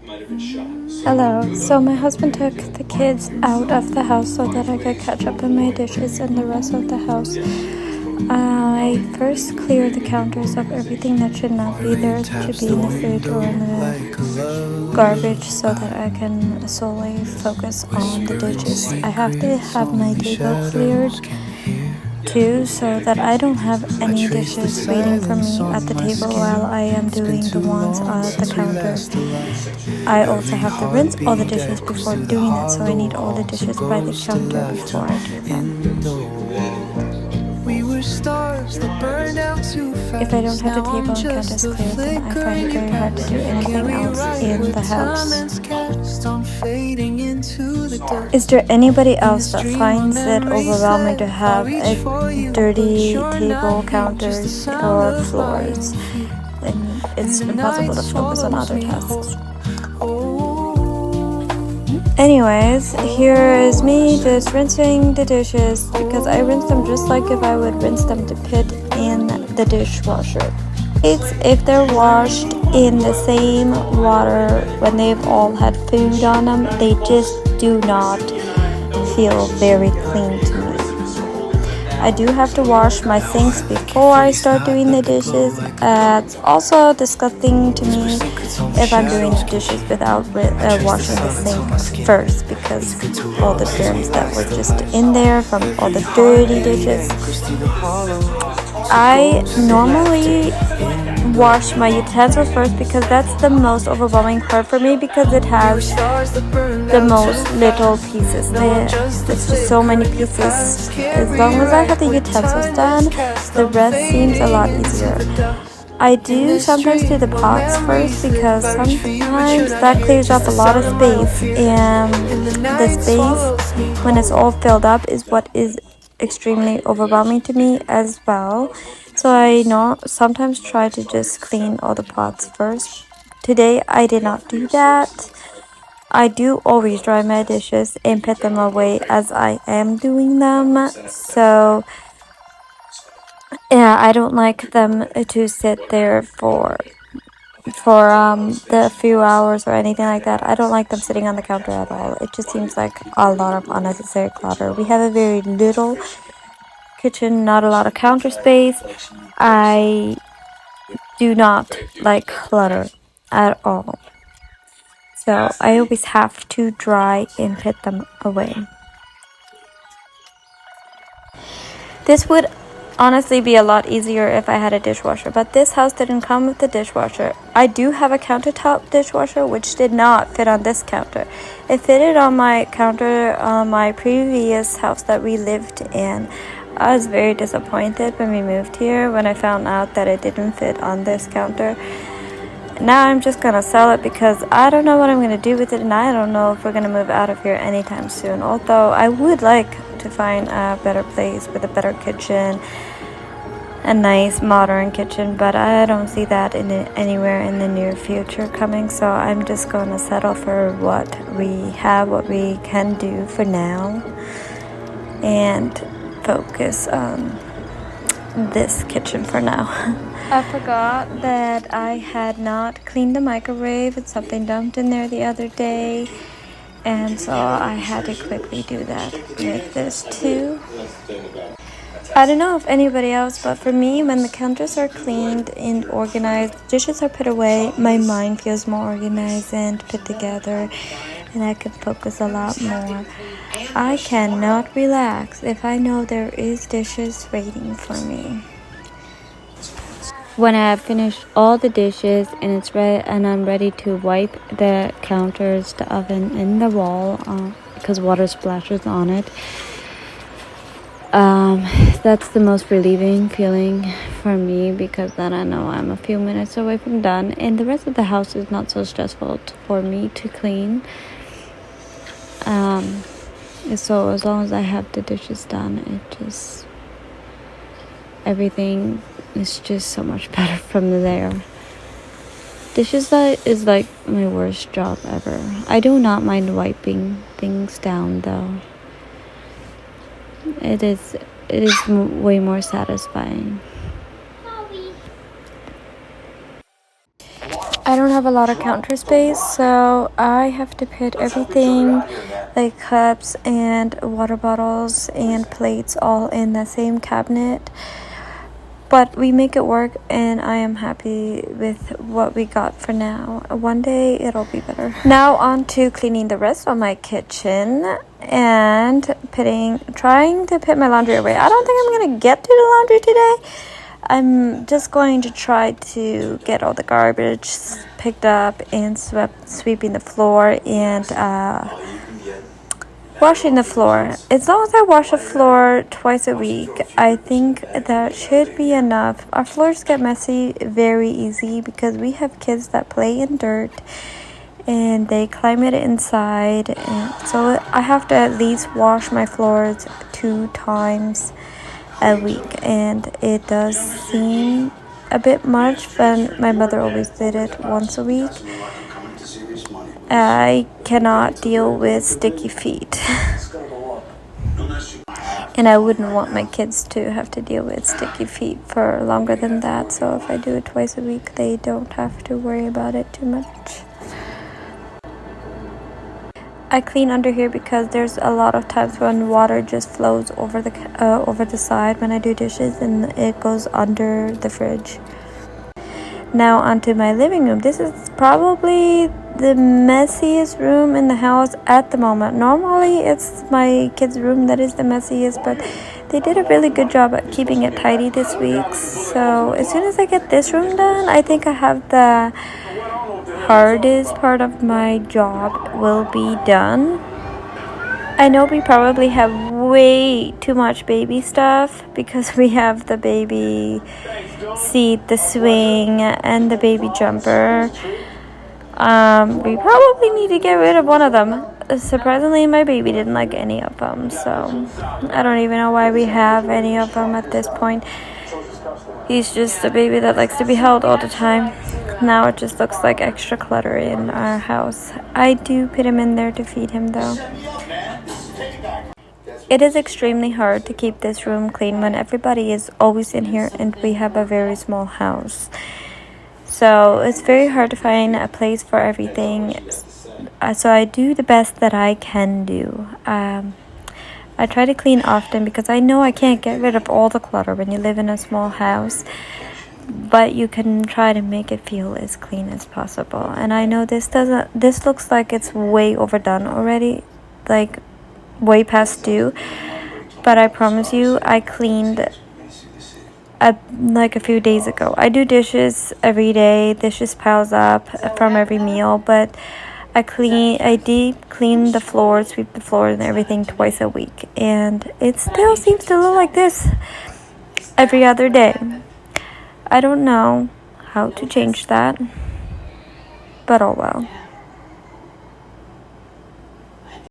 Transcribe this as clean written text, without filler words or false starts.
Hello. So my husband took the kids out of the house so that I could catch up on my dishes and the rest of the house. I first cleared the counters of everything that should not be there, should be in the fridge or in the garbage, so that I can solely focus on the dishes. I have to have my table cleared too, so that I don't have any dishes waiting for me at the table while I am doing the ones at the counter. I also have to rinse all the dishes before doing that, so I need all the dishes by the counter before I do them. If I don't have the table and counters cleared, then I find it very hard to do anything else in the house. Is there anybody else that finds it overwhelming to have a dirty table, counters, or floors? Then it's impossible to focus on other tasks. Anyways, here is me just rinsing the dishes because I rinse them just like if I would rinse them to put in the dishwasher. If they're washed in the same water when they've all had food on them, they just do not feel very clean to me. I do have to wash my sinks before I start doing the dishes. It's also disgusting to me if I'm doing the dishes without washing the sink first, because all the germs that were just in there from all the dirty dishes. I normally wash my utensils first because that's the most overwhelming part for me, because it has the most little pieces. It's just so many pieces. As long as I have the utensils done, the rest seems a lot easier. I do sometimes do the pots first because sometimes that clears up a lot of space, and the space when it's all filled up is what is extremely overwhelming to me as well. So I sometimes try to just clean all the pots first. Today I did not do that. I do always dry my dishes and put them away as I am doing them. So yeah, I don't like them to sit there for the few hours or anything like that. I don't like them sitting on the counter at all. It just seems like a lot of unnecessary clutter. We have a very little kitchen, not a lot of counter space. I do not like clutter at all. So I always have to dry and put them away. This would honestly be a lot easier if I had a dishwasher, but this house didn't come with the dishwasher. I do have a countertop dishwasher, which did not fit on this counter. It fitted on my counter on my previous house that we lived in. I was very disappointed when we moved here when I found out that it didn't fit on this counter. Now I'm just gonna sell it because I don't know what I'm gonna do with it, and I don't know if we're gonna move out of here anytime soon. Although I would like to find a better place with a better kitchen, a nice modern kitchen, but I don't see that anywhere in the near future coming. So I'm just gonna settle for what we have, what we can do for now, and focus on this kitchen for now. I forgot that I had not cleaned the microwave, and something dumped in there the other day, and so I had to quickly do that with this too. I don't know if anybody else, but for me, when the counters are cleaned and organized, dishes are put away, my mind feels more organized and put together, and I can focus a lot more. I cannot relax if I know there is dishes waiting for me. When I have finished all the dishes and it's ready, and I'm ready to wipe the counters, the oven, and the wall because water splashes on it, that's the most relieving feeling for me, because then I know I'm a few minutes away from done, and the rest of the house is not so stressful for me to clean. So as long as I have the dishes done, everything is just so much better from there. Dishes is like my worst job ever. I do not mind wiping things down though. It is way more satisfying. I don't have a lot of counter space, so I have to put everything like cups and water bottles and plates all in the same cabinet. But we make it work, and I am happy with what we got for now. One day it'll be better. Now on to cleaning the rest of my kitchen and trying to put my laundry away. I don't think I'm gonna get to the laundry today. I'm just going to try to get all the garbage picked up and sweeping the floor and washing the floor. As long as I wash the floor twice a week, I think that should be enough. Our floors get messy very easy because we have kids that play in dirt and they climb it inside. And so I have to at least wash my floors 2 times a week. And it does seem a bit much, but my mother always did it once a week. I cannot deal with sticky feet. And I wouldn't want my kids to have to deal with sticky feet for longer than that. So if I do it twice a week, they don't have to worry about it too much. I clean under here because there's a lot of times when water just flows over the side when I do dishes, and it goes under the fridge. Now onto my living room. This is probably the messiest room in the house at the moment. Normally it's my kids' room that is the messiest, but they did a really good job at keeping it tidy this week. So as soon as I get this room done, I think I have the hardest part of my job will be done. I know we probably have way too much baby stuff because we have the baby seat, the swing, and the baby jumper. We probably need to get rid of one of them. Surprisingly, my baby didn't like any of them, so I don't even know why we have any of them at this point. He's just a baby that likes to be held all the time. Now it just looks like extra clutter in our house. I do put him in there to feed him though. It is extremely hard to keep this room clean when everybody is always in here and we have a very small house. So it's very hard to find a place for everything. So I do the best that I can do. I try to clean often because I know I can't get rid of all the clutter when you live in a small house. But you can try to make it feel as clean as possible. And I know this looks like it's way overdone already, like way past due. But I promise you, I cleaned like a few days ago. I do dishes every day. Dishes piles up from every meal, but I deep clean the floor, sweep the floor and everything twice a week. And it still seems to look like this every other day. I don't know how to change that, but oh well.